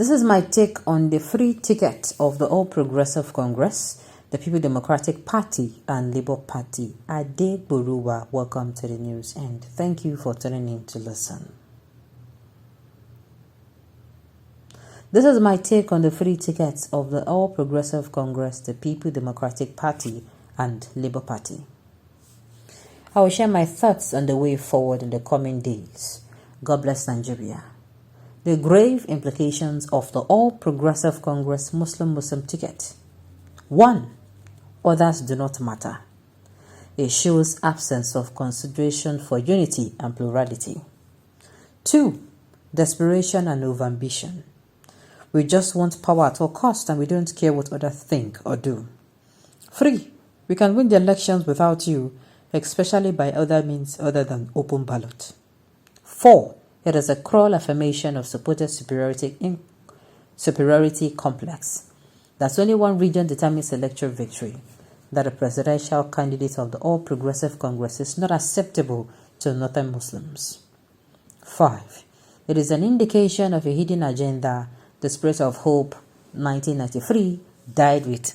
This is my take on the free ticket of the All Progressive Congress, the People Democratic Party, and Labour Party. Adegboruwa, welcome to the news, and thank you for tuning in to listen. This is my take on the free tickets of the All Progressive Congress, the People Democratic Party, and Labour Party. I will share my thoughts on the way forward in the coming days. God bless Nigeria. The grave implications of the All Progressive Congress Muslim ticket. 1. Others do not matter. It shows absence of consideration for unity and plurality. 2. Desperation and overambition. We just want power at all costs and we don't care what others think or do. 3. We can win the elections without you, especially by other means other than open ballot. 4. It is a cruel affirmation of supported superiority complex. That only one region determines electoral victory. That a presidential candidate of the All Progressive Congress is not acceptable to Northern Muslims. 5. It is an indication of a hidden agenda. The Spirit of Hope, 1993, died with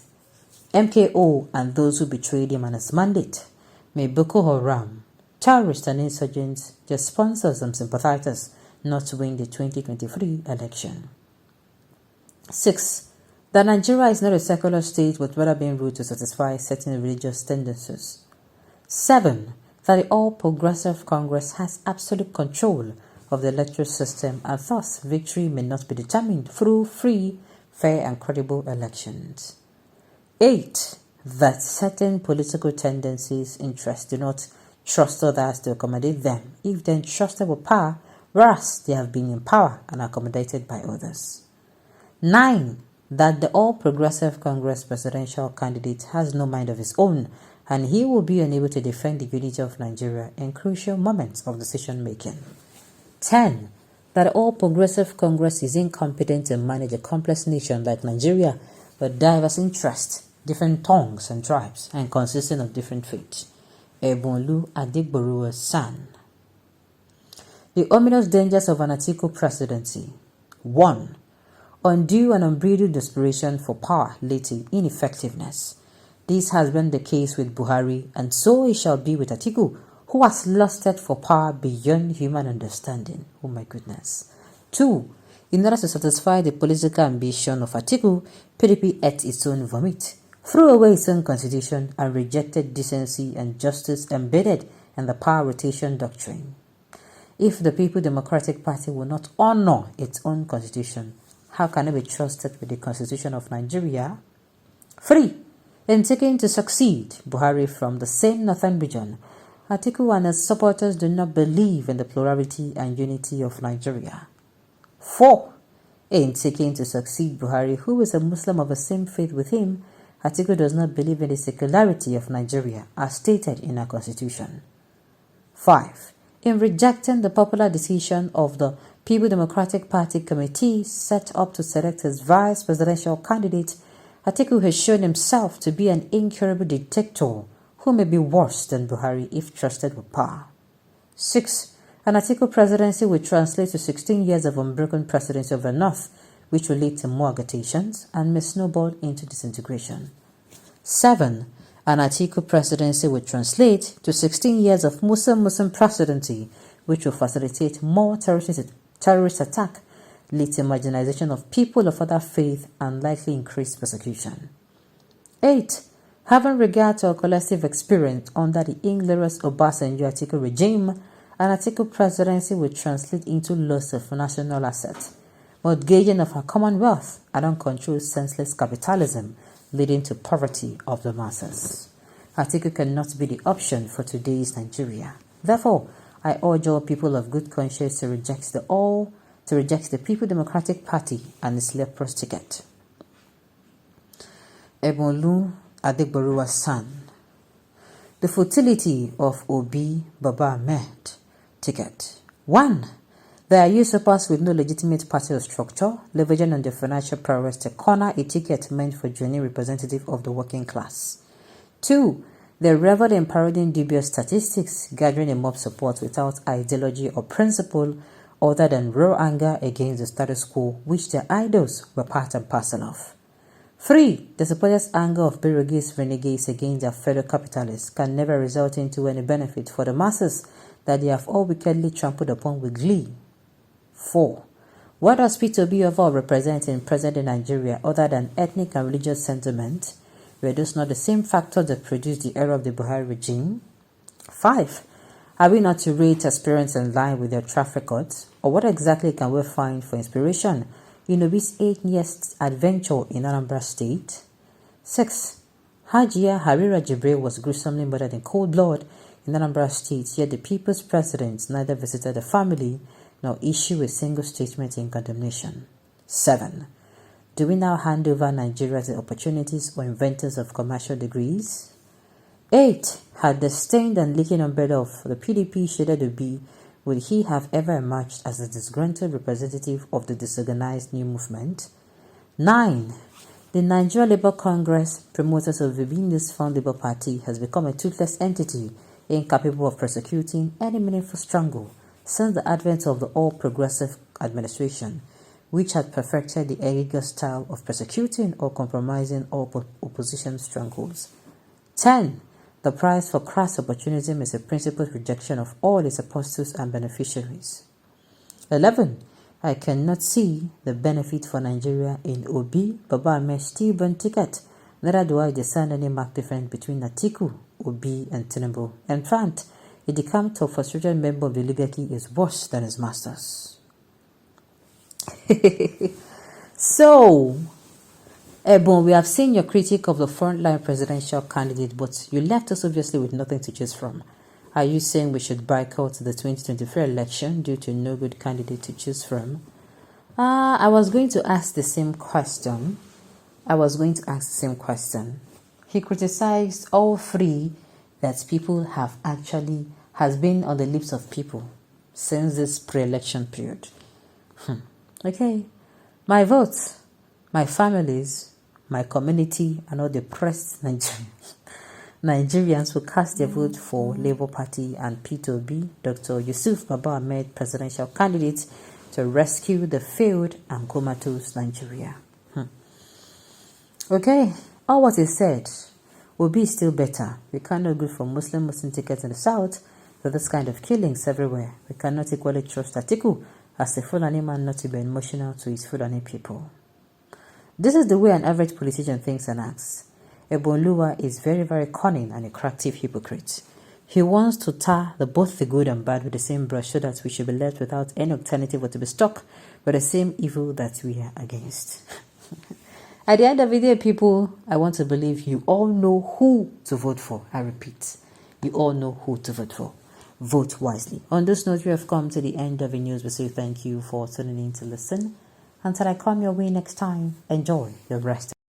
MKO and those who betrayed him and his mandate. May Boko Haram, terrorists and insurgents, their sponsors and sympathizers, not win the 2023 election. 6. That Nigeria is not a secular state with rather being ruled to satisfy certain religious tendencies. 7. That the All Progressive Congress has absolute control of the electoral system and thus victory may not be determined through free, fair and credible elections. 8. That certain political tendencies, interests do not trust others to accommodate them if they entrusted with power, whereas they have been in power and accommodated by others. 9. That the All Progressive Congress presidential candidate has no mind of his own and he will be unable to defend the unity of Nigeria in crucial moments of decision making. 10. That the All Progressive Congress is incompetent to manage a complex nation like Nigeria with diverse interests, different tongues and tribes, and consisting of different faiths. Ebonlu Adegboruwa's son. The ominous dangers of an Atiku presidency. 1. Undue and unbridled desperation for power led to ineffectiveness. This has been the case with Buhari, and so it shall be with Atiku, who has lusted for power beyond human understanding. Oh my goodness. 2. In order to satisfy the political ambition of Atiku, PDP ate its own vomit, threw away its own constitution, and rejected decency and justice embedded in the power rotation doctrine. If the People Democratic Party will not honor its own constitution, how can it be trusted with the constitution of Nigeria? 3. In seeking to succeed Buhari from the same northern region, Atiku and his supporters do not believe in the plurality and unity of Nigeria. 4. In seeking to succeed Buhari, who is a Muslim of the same faith with him, Atiku does not believe in the secularity of Nigeria as stated in our constitution. 5. In rejecting the popular decision of the People Democratic Party committee set up to select his vice presidential candidate, Atiku has shown himself to be an incurable dictator who may be worse than Buhari if trusted with power. 6. An Atiku presidency will translate to 16 years of unbroken presidency of the North, which will lead to more agitations and may snowball into disintegration. 7. An Atiku presidency will translate to 16 years of Muslim presidency, which will facilitate more terrorist attack, lead to marginalization of people of other faith, and likely increase persecution. 8. Having regard to our collective experience under the inglorious Obasanjo Atiku regime, an Atiku presidency will translate into loss of national assets, mortgaging of our commonwealth, and uncontrolled senseless capitalism, leading to poverty of the masses. Atiku cannot be the option for today's Nigeria. Therefore, I urge all people of good conscience to reject the People Democratic Party and its leprous ticket. Ebonlu Adegboruwa's son. The futility of Obi Baba Ahmed ticket. 1. There are usurpers with no legitimate party or structure, leveraging on their financial prowess to corner a ticket meant for genuine representative of the working class. 2. They reveled in parodying dubious statistics, gathering a mob support without ideology or principle, other than raw anger against the status quo, which their idols were part and parcel of. 3. The supposed anger of Biroguese renegades against their fellow capitalists can never result into any benefit for the masses that they have all wickedly trampled upon with glee. 4. What does P2B overall represent in present-day Nigeria other than ethnic and religious sentiment? Were those not the same factors that produced the era of the Buhari regime? 5. Are we not to rate aspirants in line with their track records? Or what exactly can we find for inspiration in Obi's 8 years adventure in Anambra State? 6. Hajia Harira Jibril was gruesomely murdered in cold blood in Anambra State, yet the people's president neither visited the family nor issued a single statement in condemnation. 7. Do we now hand over Nigeria to opportunities or inventors of commercial degrees? 8. Had the stained and leaking umbrella of the PDP shaded Obi, would he have ever emerged as a disgruntled representative of the disorganized new movement? 9. The Nigeria Labour Congress, promoters of Vibindo's Found Labour Party, has become a toothless entity incapable of prosecuting any meaningful struggle since the advent of the all-progressive administration, which had perfected the illegal style of persecuting or compromising all opposition strongholds. 10. The price for crass opportunism is a principled rejection of all its apostles and beneficiaries. 11. I cannot see the benefit for Nigeria in Obi, Baba Ahmed Steve ticket. Neither do I discern any marked difference between Atiku, Obi, and Tinubu. In fact, a decamped or frustrated member of the oligarchy is worse than his masters. So, Ebon, we have seen your critique of the frontline presidential candidate, but you left us obviously with nothing to choose from. Are you saying we should boycott the 2023 election due to no good candidate to choose from? I was going to ask the same question. He criticized all three that people has been on the lips of people since this pre-election period. Okay. My votes, my families, my community, and all the oppressed Nigerians who cast their vote for Labour Party and P2B, Dr. Yusuf Baba Ahmed, presidential candidate to rescue the failed and comatose Nigeria. Okay, all what is said will be still better. We cannot go for Muslim tickets in the south for this kind of killings everywhere. We cannot equally trust Atiku as a Fulani man not to be emotional to his Fulani people. This is the way an average politician thinks and acts. Ebonluwa is very, very cunning and a crafty hypocrite. He wants to tar both the good and bad with the same brush so that we should be left without any alternative but to be stuck with the same evil that we are against. At the end of the day, people, I want to believe you all know who to vote for. I repeat, you all know who to vote for. Vote wisely. On this note, we have come to the end of the news. We say thank you for tuning in to listen. Until I come your way next time, enjoy the rest.